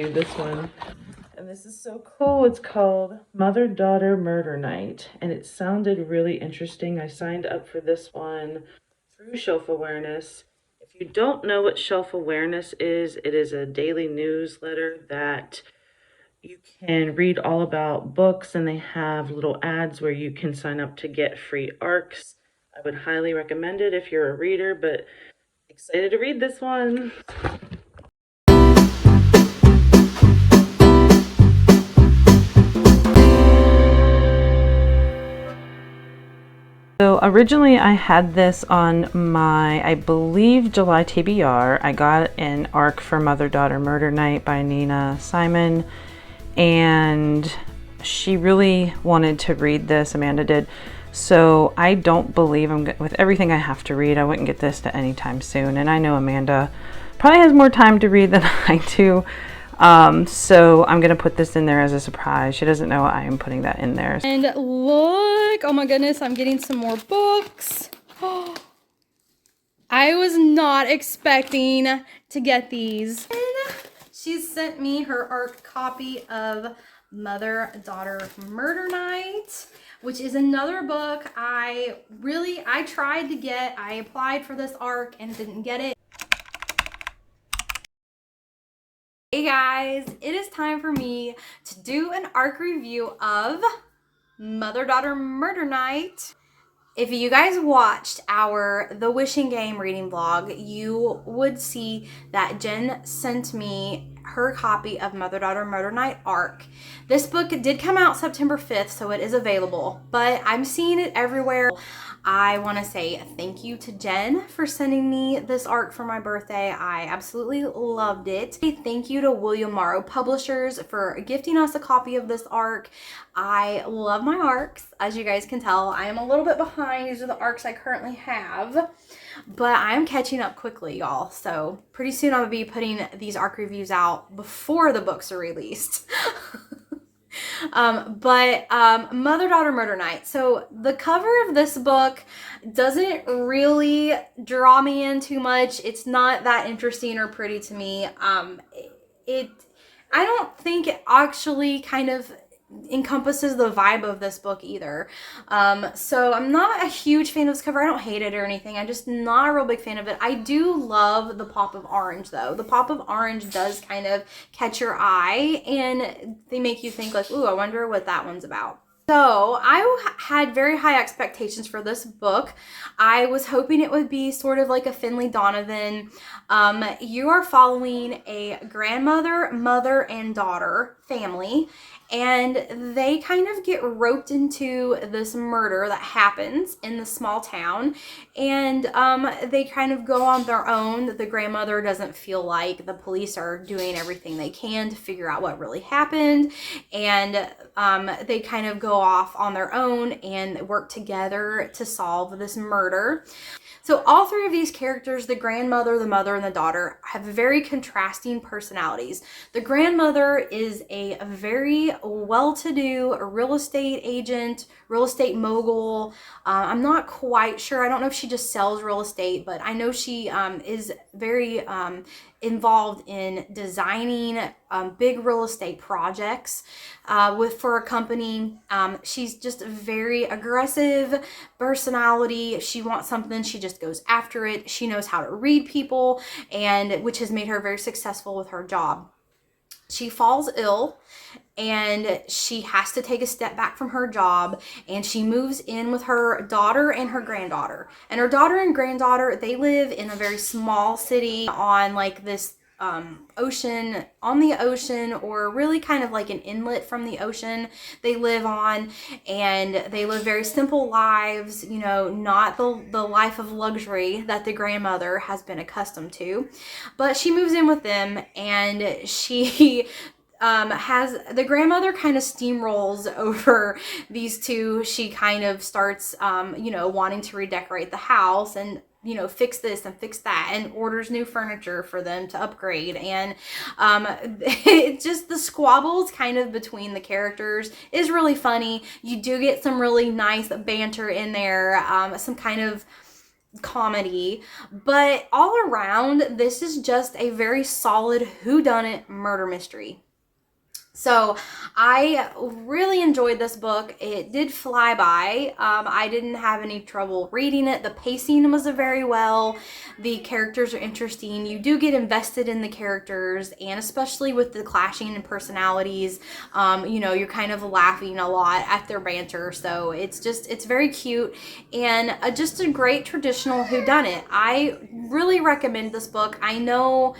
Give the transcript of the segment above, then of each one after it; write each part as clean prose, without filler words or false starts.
This one. And this is so cool. It's called Mother-Daughter Murder Night. And it sounded really interesting. I signed up for this one through Shelf Awareness. If you don't know what Shelf Awareness is, it is a daily newsletter that you can read all about books, and they have little ads where you can sign up to get free ARCs. I would highly recommend it if you're a reader, but excited to read this one. So originally I had this on my, I believe, July TBR. I got an ARC for Mother-Daughter Murder Night by Nina Simon, and she really wanted to read this, Amanda did. So I don't believe with everything I have to read, I wouldn't get this to anytime soon. And I know Amanda probably has more time to read than I do. So I'm gonna put this in there as a surprise. She doesn't know I am putting that in there. And look, oh my goodness, I'm getting some more books. I was not expecting to get these. And she sent me her ARC copy of Mother-Daughter Murder Night, which is another book I tried to get. I applied for this ARC and didn't get it. Hey guys, it is time for me to do an ARC review of Mother-Daughter Murder Night. If you guys watched our The Wishing Game reading vlog, you would see that Jen sent me her copy of Mother-Daughter Murder Night ARC. This book did come out September 5th, so it is available, but I'm seeing it everywhere. I want to say thank you to Jen for sending me this ARC for my birthday. I absolutely loved it. Thank you to William Morrow Publishers for gifting us a copy of this ARC. I love my ARCs. As you guys can tell, I am a little bit behind. These are the ARCs I currently have, but I am catching up quickly, y'all. So pretty soon I'll be putting these ARC reviews out before the books are released. Mother-Daughter Murder Night. So the cover of this book doesn't really draw me in too much. It's not that interesting or pretty to me. I don't think it actually kind of encompasses the vibe of this book either. So I'm not a huge fan of this cover. I don't hate it or anything. I'm just not a real big fan of it. I do love the pop of orange though. The pop of orange does kind of catch your eye and they make you think like, ooh, I wonder what that one's about. So I had very high expectations for this book. I was hoping it would be sort of like a Finley Donovan. You are following a grandmother, mother, and daughter family, and they kind of get roped into this murder that happens in the small town, and they kind of go on their own. The grandmother doesn't feel like the police are doing everything they can to figure out what really happened, and they kind of go off on their own and work together to solve this murder. So all three of these characters, the grandmother, the mother, and the daughter, have very contrasting personalities. The grandmother is a very well-to-do real estate agent, real estate mogul. I'm not quite sure. I don't know if she just sells real estate, but I know she is very involved in designing big real estate projects for a company. She's just a very aggressive personality. She wants something, she just goes after it. She knows how to read people, and which has made her very successful with her job. She falls ill and she has to take a step back from her job, and she moves in with her daughter and her granddaughter. And her daughter and granddaughter, they live in a very small city on like this ocean, on the ocean, or really kind of like an inlet from the ocean they live on, and they live very simple lives, you know, not the life of luxury that the grandmother has been accustomed to. But she moves in with them, and she has the grandmother kind of steamrolls over these two. She kind of starts you know, wanting to redecorate the house and, you know, fix this and fix that, and orders new furniture for them to upgrade. And it just, the squabbles kind of between the characters is really funny. You do get some really nice banter in there, some kind of comedy, but all around, this is just a very solid whodunit murder mystery. So I really enjoyed this book. It did fly by. I didn't have any trouble reading it. The pacing was very well. The characters are interesting. You do get invested in the characters, and especially with the clashing in personalities, you're kind of laughing a lot at their banter. So it's very cute, and just a great traditional whodunit. I really recommend this book. I know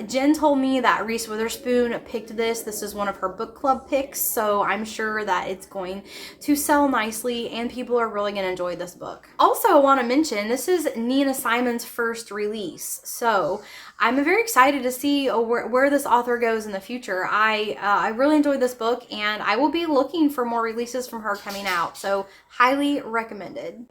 Jen told me that Reese Witherspoon picked this. This is one of her book club picks, so I'm sure that it's going to sell nicely and people are really going to enjoy this book. Also, I want to mention this is Nina Simon's first release, so I'm very excited to see where this author goes in the future. I really enjoyed this book, and I will be looking for more releases from her coming out, so highly recommended.